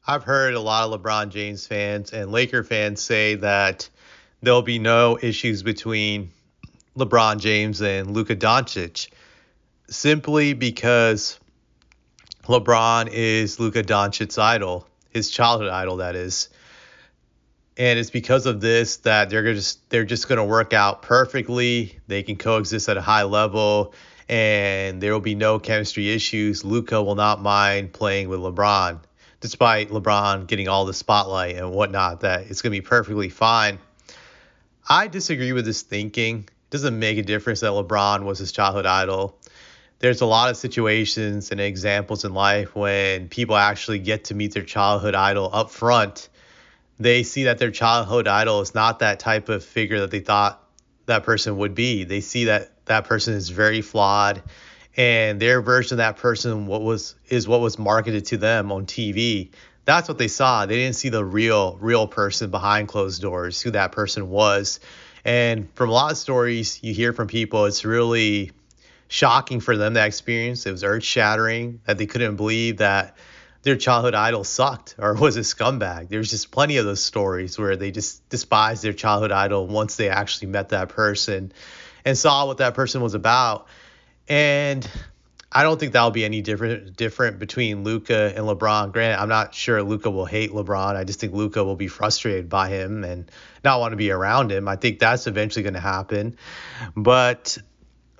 I've heard a lot of LeBron James fans and Laker fans say that there'll be no issues between LeBron James and Luka Doncic simply because LeBron is Luka Doncic's idol, his childhood idol, that is. And it's because of this that they're just going to work out perfectly. They can coexist at a high level, and there will be no chemistry issues. Luka will not mind playing with LeBron, despite LeBron getting all the spotlight and whatnot. That it's going to be perfectly fine. I disagree with this thinking. It doesn't make a difference that LeBron was his childhood idol. There's a lot of situations and examples in life when people actually get to meet their childhood idol up front. They see that their childhood idol is not that type of figure that they thought that person would be. They see that that person is very flawed, and their version of that person what was marketed to them on TV. That's what they saw. They didn't see the real person behind closed doors, who that person was. And from a lot of stories you hear from people, it's really shocking for them, that experience. It was earth shattering that they couldn't believe that their childhood idol sucked or was a scumbag. There's just plenty of those stories where they just despised their childhood idol once they actually met that person and saw what that person was about. And I don't think that'll be any different between Luka and LeBron. Granted, I'm not sure Luka will hate LeBron. I just think Luka will be frustrated by him and not want to be around him. I think that's eventually going to happen. But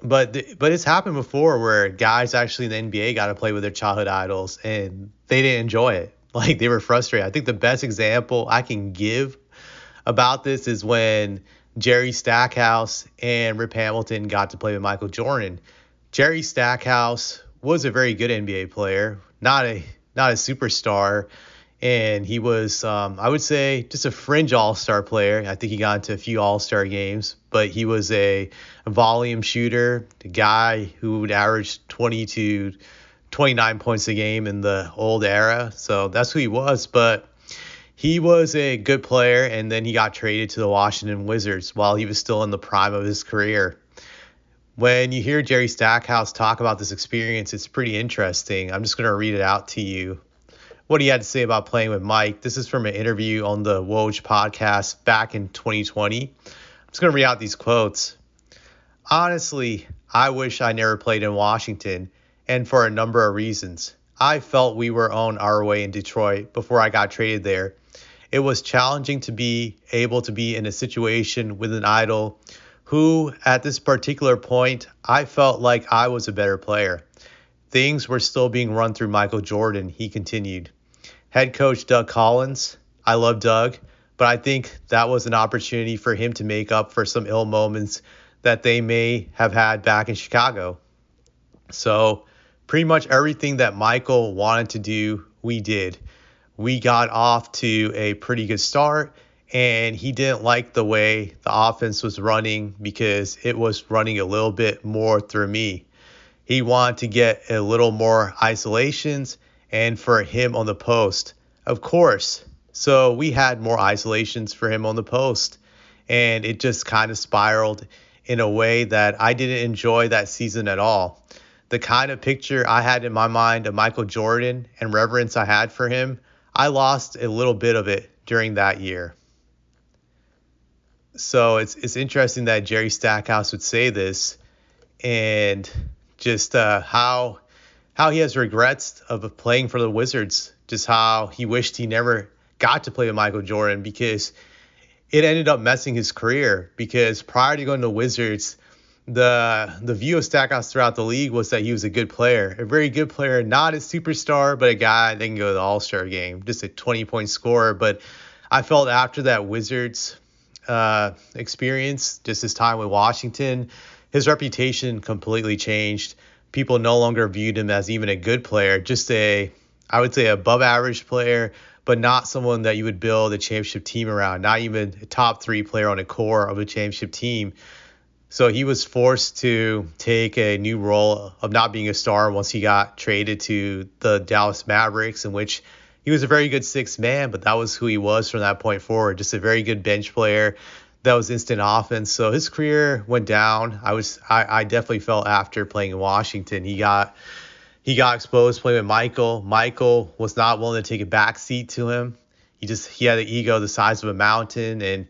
but it's happened before where guys actually in the NBA got to play with their childhood idols and they didn't enjoy it. Like, they were frustrated. I think the best example I can give about this is when Jerry Stackhouse and Rip Hamilton got to play with Michael Jordan. Jerry Stackhouse was a very good NBA player, not a superstar, and he was, I would say, just a fringe all-star player. I think he got into a few all-star games, but he was a volume shooter, a guy who would average 20 to 29 points a game in the old era. So that's who he was, but he was a good player, and then he got traded to the Washington Wizards while he was still in the prime of his career. When you hear Jerry Stackhouse talk about this experience, it's pretty interesting. I'm just going to read it out to you, what he had to say about playing with Mike. This is from an interview on the Woj podcast back in 2020. I'm just going to read out these quotes. Honestly, I wish I never played in Washington, and for a number of reasons. I felt we were on our way in Detroit before I got traded there. It was challenging to be able to be in a situation with an idol who, at this particular point, I felt like I was a better player. Things were still being run through Michael Jordan, he continued. Head coach Doug Collins, I love Doug, but I think that was an opportunity for him to make up for some ill moments that they may have had back in Chicago. So pretty much everything that Michael wanted to do, we did. We got off to a pretty good start, and he didn't like the way the offense was running because it was running a little bit more through me. He wanted to get a little more isolations and for him on the post, of course. So we had more isolations for him on the post, and it just kind of spiraled in a way that I didn't enjoy that season at all. The kind of picture I had in my mind of Michael Jordan and reverence I had for him, I lost a little bit of it during that year. So it's interesting that Jerry Stackhouse would say this, and just how he has regrets of playing for the Wizards, just how he wished he never got to play with Michael Jordan because it ended up messing his career. Because prior to going to the Wizards, the view of Stackhouse throughout the league was that he was a good player, a very good player, not a superstar, but a guy that can go to the All-Star game, just a 20-point scorer. But I felt after that Wizards experience, just his time with Washington, his reputation completely changed. People no longer viewed him as even a good player, just I would say, above average player, but not someone that you would build a championship team around, not even a top three player on a core of a championship team. So he was forced to take a new role of not being a star once he got traded to the Dallas Mavericks, in which he was a very good sixth man, but that was who he was from that point forward, just a very good bench player that was instant offense. So his career went down. I definitely felt after playing in Washington, he got He got exposed playing with Michael. Michael was not willing to take a back seat to him. He had an ego the size of a mountain, and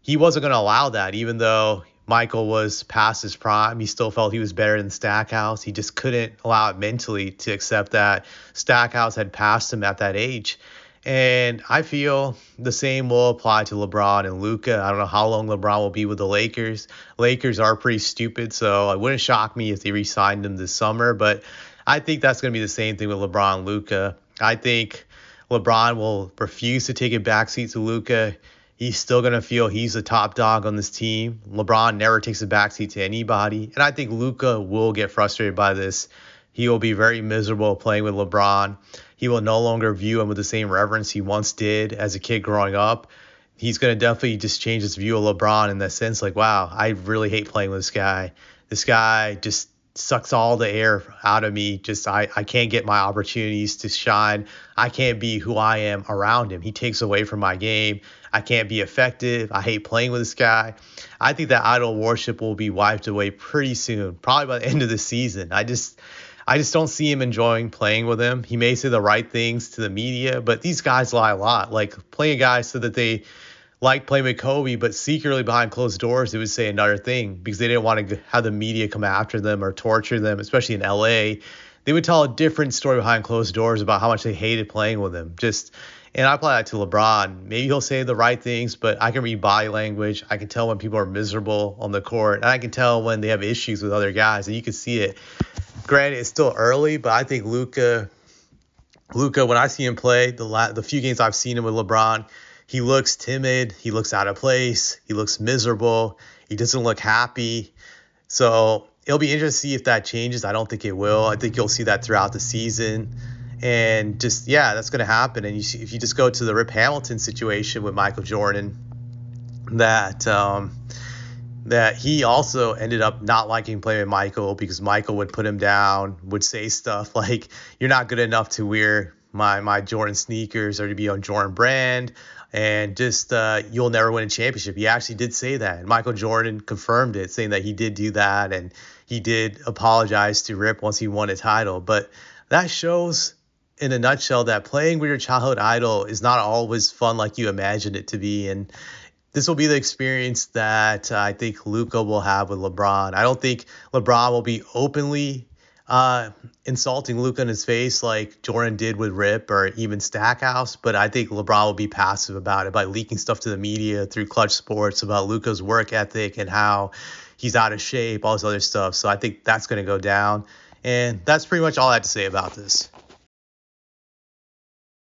he wasn't going to allow that. Even though Michael was past his prime, he still felt he was better than Stackhouse. He just couldn't allow it mentally to accept that Stackhouse had passed him at that age. And I feel the same will apply to LeBron and Luka. I don't know how long LeBron will be with the Lakers. Lakers are pretty stupid, so it wouldn't shock me if they re-signed him this summer. But I think that's going to be the same thing with LeBron and Luka. I think LeBron will refuse to take a backseat to Luka. He's still going to feel he's the top dog on this team. LeBron never takes a backseat to anybody. And I think Luka will get frustrated by this. He will be very miserable playing with LeBron. He will no longer view him with the same reverence he once did as a kid growing up. He's going to definitely just change his view of LeBron in that sense. Like, wow, I really hate playing with this guy. This guy just sucks all the air out of me. I can't get my opportunities to shine. I can't be who I am around him. He takes away from my game. I can't be effective. I hate playing with this guy. I think that idol worship will be wiped away pretty soon, probably by the end of the season. I just don't see him enjoying playing with him. He may say the right things to the media, but these guys lie a lot. Like, plenty of guys said that they like playing with Kobe, but secretly behind closed doors, they would say another thing because they didn't want to have the media come after them or torture them, especially in LA. They would tell a different story behind closed doors about how much they hated playing with him. And I apply that to LeBron. Maybe he'll say the right things, but I can read body language. I can tell when people are miserable on the court, and I can tell when they have issues with other guys, and you can see it. Granted, it's still early, but I think Luka, when I see him play, the few games I've seen him with LeBron, he looks timid. He looks out of place. He looks miserable. He doesn't look happy. So it'll be interesting to see if that changes. I don't think it will. I think you'll see that throughout the season. And that's going to happen. And if you just go to the Rip Hamilton situation with Michael Jordan, that he also ended up not liking playing with Michael because Michael would put him down, would say stuff like, "You're not good enough to wear my Jordan sneakers or to be on Jordan brand, and you'll never win a championship." He actually did say that, and Michael Jordan confirmed it, saying that he did do that, and he did apologize to Rip once he won a title. But that shows in a nutshell that playing with your childhood idol is not always fun like you imagined it to be. And this will be the experience that I think Luka will have with LeBron. I don't think LeBron will be openly insulting Luka in his face like Jordan did with Rip or even Stackhouse, but I think LeBron will be passive about it by leaking stuff to the media through Clutch Sports about Luka's work ethic and how he's out of shape, all this other stuff. So I think that's going to go down. And that's pretty much all I have to say about this.